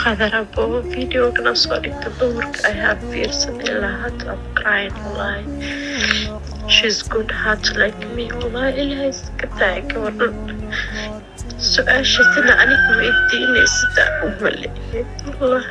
قدربو فيديو كنا صورت دورك I have fears إلا I'm crying والله she's good heart like me والله إلهي سكتاك سؤال شتنا أنا ويديني ستا أملي والله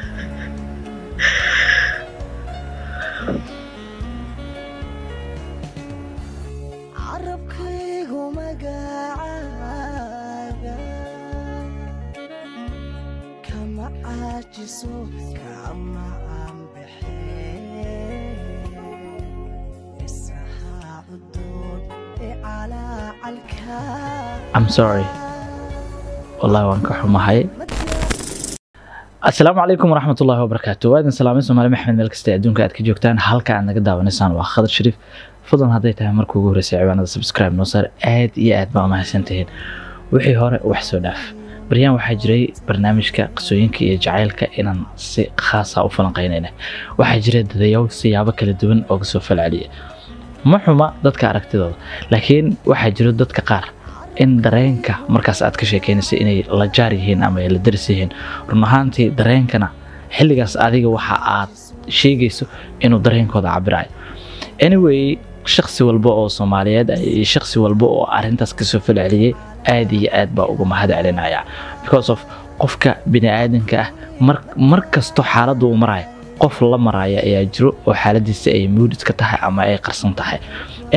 I'm sorry والله وانك حماهي. السلام عليكم ورحمة الله وبركاته. وادن سلامين سومالي محمد ملك استعدون كأد كجوكتان حلقة عن نقد داونيسان وخالد شريف فضلا هديتها مركو جورس عبانا سبسكرايب نوصل آد بقى مهسنتين وحي هوري وحسو داف بريان waxaa jiray barnaamijka qisooyinka iyo jacaylka inaan si khaas ah u falanqeynayna waxaa jiray dadayaw siyaabo kala duwan oo soo falceliya ma xuma dadka aragtidooda laakiin waxaa jira dadka qaar in dareenka markaas aad ka sheekeynayso inay la jaar yihiin ama la daris yihiin run ahaantii dareenkana xilligaas adiga waxa aad sheegayso inuu dareenkooda cabirayo anyway shakhsi walba oo Soomaaliyeed iyo shakhsi walba oo arintaas ka soo falceliyay aad iyo aad baa uga mahad celinaya because of qofka bini'aadanka ah markasto xaaladdu uu marayo qof la maraya ayaa jiro oo xaaladiisa ay mood iska tahay ama ay qarsan tahay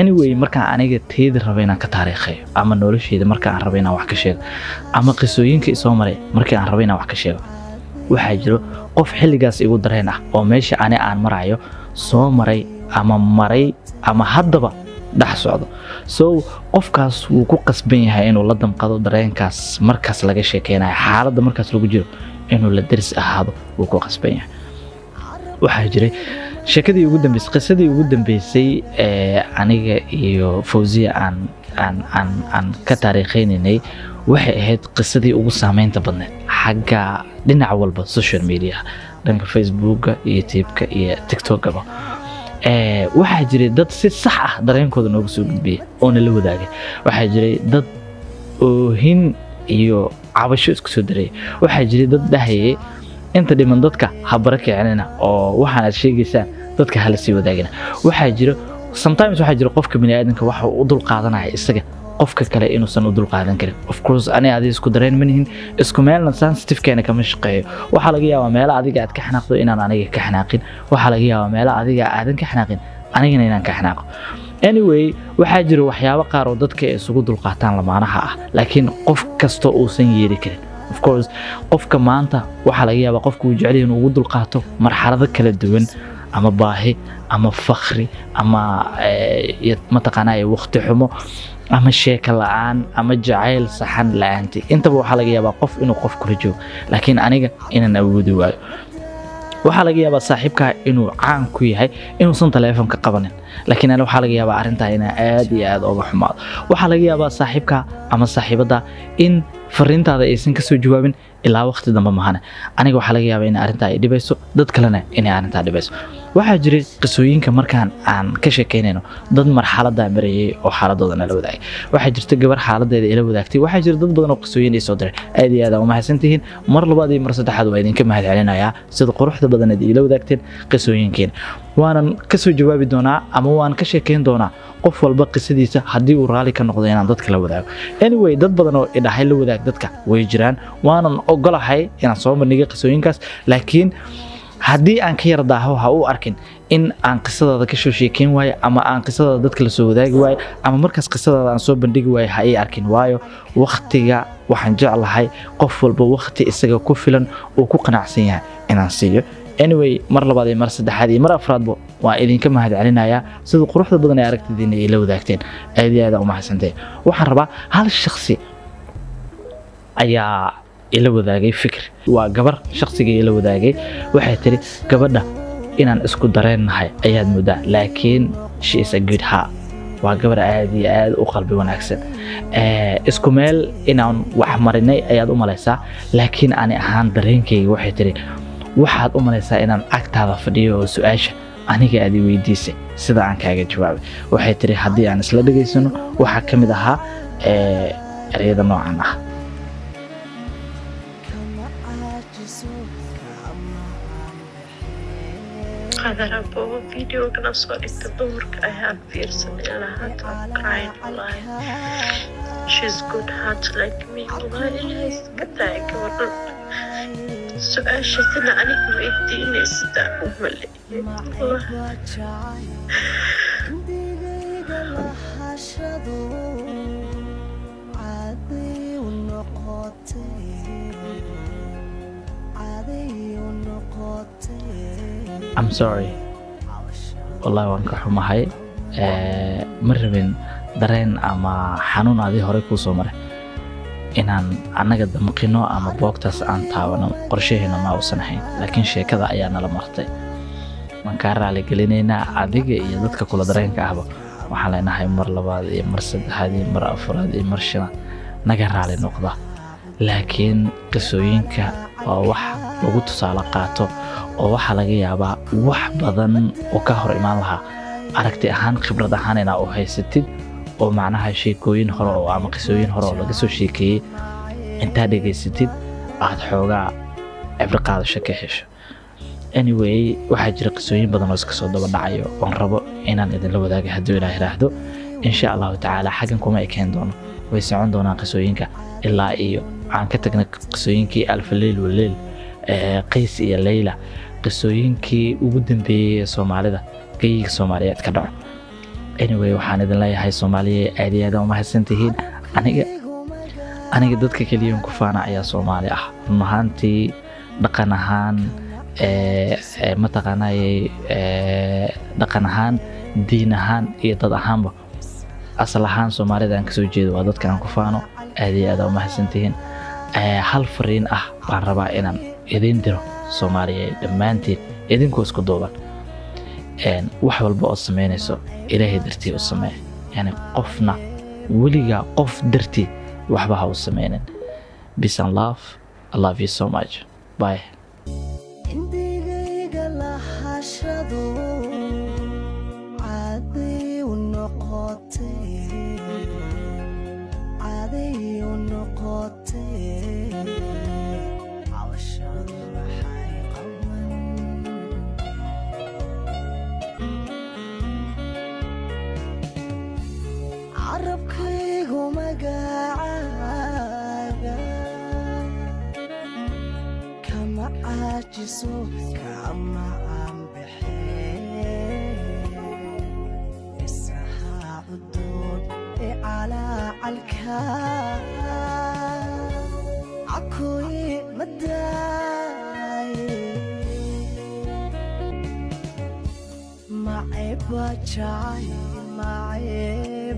anyway marka aniga teed rabayna ka taariikhay ama nolosheeda marka aan rabayna wax ka sheego ama qisooyinka soo maray marka aan rabayna wax ka sheego waxa jiro qof xilligaas igu dareen ah oo meesha aan marayo soo maray ama haddaba dhax socdo so qofkaas wuu ku qasban yahay inuu la damqado dareenkaas markaas laga sheekeynayo xaaladda markaas lagu jiro inuu la daris ahaado wuu ku qasban yahay waxa jiray sheekadii ugu dambeysay qisadii ugu dambeysay aniga iyo Fawziya aan ka taariikheynay waxay ahayd qisadii ugu saameynta badneed xagga dhinac walba social media dhanka Facebook iyo YouTube iyo TikTok waxaa jiray dad si sax ah dareenkooda noogu soo gudbiyay oo la wadaagay waxaa jiray dad oohin iyo cabasho isku soo daray waxaa jiray dad dhahayay inta dhiman dadka ha barakeynina oo waxaan aad sheegaysaa dadka hala sii wadaagina waxaa jira sometimes waxaa jira qofka bini'aadanka waxa uu dul qaadanaya isaga qofka kale inuusan u dul qaadan karin of course ani aad isku dareen manihin isku meelna sensitive keena kama shaqeeyo waxa laga yaabaa meel adiga aad ka xanaaqdo inaan aniga ka xanaaqin waxa laga yaabaa meel adiga aadan ka xanaaqin anigana inaan ka xanaaqo anyway waxaa jira waxyaabo qaar oo dadka isugu dul qaataan lamaanaha ah laakiin qof kasto uusan yeeri karin of course qofka maanta waxa laga yaabaa qofku uu jecel yahay inuu ugu dul qaato marxalado kala duwan ama baahi ama fakhri ama mataqaanaa waqti xumo ama sheeka la'aan ama jacayl saxan la'aanti intaba waxa laga yaabaa qof inuu qof kula joogo laakiin aniga inaan awoodi waayo waxa laga yaabaa saaxiibka inuu caan ku yahay inuusan taleefanka qabanin laakiin ana waxa laga yaabaa arinta inay aad iyo aad uga xumaado waxa laga yaabaa saaxiibka ama saaxiibada in fariintaada aysan ka soo jawaabin ilaa waqti dambe mahana aniga waxa laga yaabaa in arinta ay dhibayso dad kalena in arinta dhibayso waxa jiray qisooyinka markaan aan ka sheekeynayno dad marxaladda marayay oo xaaladooda la wadaagay waxa jirta gabar xaaladeeda ila wadaagtay waxa jira dad badan oo qisooyin ay soo diray aad iyo aad u mahadsantihiin mar labaad iyo mar saddexaad waa idinka mahad celinayaa sida quruxda badan ee ila wadaagteen qisooyinkeen waanan ka soo jawaabi doonaa ama waan ka sheekeyn doonaa qof walba qisadiisa hadii uu raali ka noqdo inaan dadka la wadaago anyway dad badan oo idhahay la wadaag dadka way jiraan waanan ogolahay inaan soo bandhigo qisooyinkaas laakiin haddii aan ka yardaaho ha u arkin in aan qisadada ka soo sheekeyn waayo ama aan qisadada dadka la soo wadaagi waayo ama markaas qisadada aan soo bandhigi waayo ha ay arkin waayo waqtiga waxaan jeclahay qof walba waqti isaga ku filan oo ku qanacsan yahay inaan siiyo anyway mar labaad iyo mar saddexaad iyo mar afraadba waa idinka mahad celinayaa sida quruxda badan ee aragtidiina ay la wadaagteen aad iyo aad u mahadsantahay waxaan rabaa hal shakhsi ayaa ila wadaagay fikir waa gabar shakhsiga ila wadaagay waxay tiri gabadha inaan isku dareennahay ayaad moodaa laakiin she is a good heart waa gabar aad iyo aad u qalbi wanaagsan isku meel inaan wax marinay ayaad u malaysaa laakiin ani ahaan dareenkayga waxay tiri waxaad u malaysaa inaan agtaada fadhiyo oo su'aasha aniga aad weydiisay sida aan kaaga jawaabay waxay tiri haddii aan isla dhageysano waxa ka mid ahaa ereyada noocan ah قدر أبو فيديو كنا صورت دورك I have fears إلا هات I'm crying والله she's good heart like me والله إلهي قدعك ورد سؤال شتنا عنك ويديني ستا أملي والله I'm sorry والله waan ka xumahay ma rabin dareen ama xanuun adii hore ku soo maray inaan anaga damqino ama boogtaas aan taawano qorsheheena ma uusan ahayn laakiin sheekada ayaa nala martay man ka raali gelinaynaa adiga iyo dadka kula dareenka ahba waxaan leenahay mar labaad iyo mar saddexaad iyo mar afraad iyo mar shanaad naga raali noqda laakiin qisooyinka waa wax lagu tusaale qaato oo waxa laga yaabaa wax badan oo ka hor imaan lahaa aragti ahaan khibrad ahaan inaad u haysatid oo macnaha sheekooyin hore oo ama qisooyin hore oo laga soo sheekeeyay intaad dhegaysatid aad xoogaa cibro qaadasho ka hesho anyway waxaa jira qisooyin badan oo iska soo daba dhacayo oon rabo inaan idinla wadaaga hadduu ilaahay raahdo insha allahu tacaala xaggan kuma ekeen doono way socon doonaan qisooyinka ilaa iyo waxaan ka tagnay qisooyinkii alfa leyl waleyl qays iyo leyla qisooyinkii ugu dambeeyay ee soomaalida geyiga soomaaliyeed ka dhaco anyway waxaan idin leeyahay Soomaaliya aad iyo aad u mahadsantihiin aniga dadka kaliya ku faana ayaa Soomaali ah mahantii dhaqan ahaan ma taqaanay dhaqan ahaan diin ahaan iyo dad ahaanba asal ahaan Soomaalida aan ka soo jeedo waa dadka aan ku faano aad iyo aad u mahadsantihiin hal fariin ah baan rabaa inaan idin diro Soomaaliya dhammaantiin idinku isku duuban wax walba oo sameynayso ilaahay dartii u samee yani qofna weliga qof dartii waxba ha u sameynin peace and love I love you so much bye كما عم بحيل السحاب الدود على الكار عكوي مداي معي بجاي معي